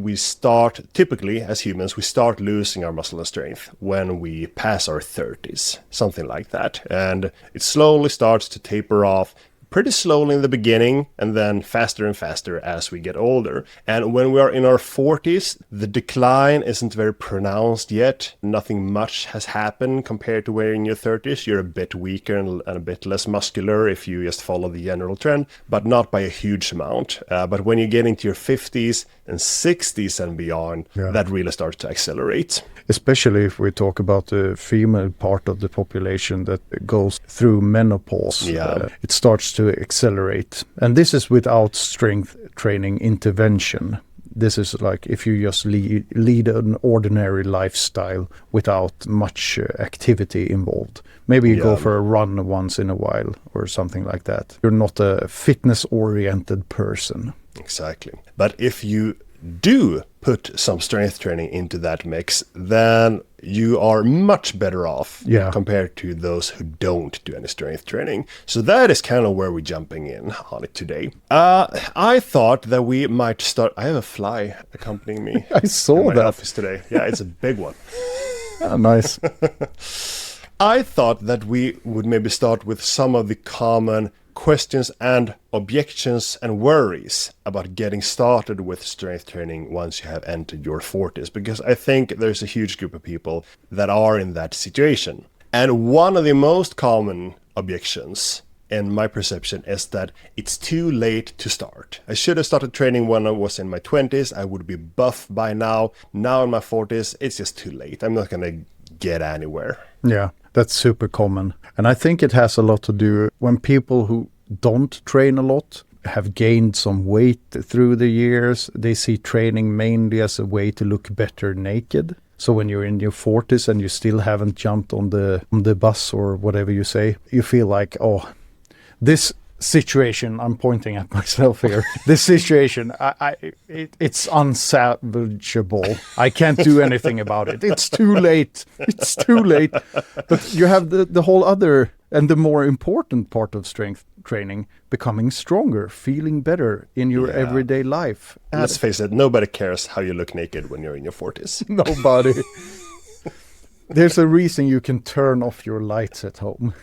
we start, typically as humans, we start losing our muscle and strength when we pass our 30s, something like that. And it slowly starts to taper off, pretty slowly in the beginning, and then faster and faster as we get older. And when we are in our 40s, the decline isn't very pronounced yet. Nothing much has happened compared to where in your 30s. You're a bit weaker and a bit less muscular if you just follow the general trend, but not by a huge amount. But when you get into your 50s and 60s and beyond, that really starts to accelerate. Especially if we talk about the female part of the population that goes through menopause. It starts to accelerate. And this is without strength training intervention. This is like if you just lead an ordinary lifestyle without much activity involved. Maybe you go for a run once in a while or something like that. You're not a fitness-oriented person. Exactly. But if you do put some strength training into that mix, then you are much better off compared to those who don't do any strength training. So that is kind of where we're jumping in on it today. I thought that we might start. I have a fly accompanying me. I saw in my office today. Yeah, it's a big one. Nice. I thought that we would maybe start with some of the common questions and objections and worries about getting started with strength training once you have entered your 40s, because I think there's a huge group of people that are in that situation. And one of the most common objections, in my perception, is that it's too late to start. I should have started training when I was in my 20s. I would be buff by now. Now in my 40s, it's just too late. I'm not going to get anywhere. Yeah, that's super common. And I think it has a lot to do when people who don't train a lot have gained some weight through the years. They see training mainly as a way to look better naked. So when you're in your 40s and you still haven't jumped on the bus or whatever you say, you feel like, oh, this situation, I'm pointing at myself here, this situation, it's unsalvageable. I can't do anything about it. It's too late. It's too late. But you have the whole other and the more important part of strength training, becoming stronger, feeling better in your everyday life. Let's face it, nobody cares how you look naked when you're in your 40s. Nobody. There's a reason you can turn off your lights at home.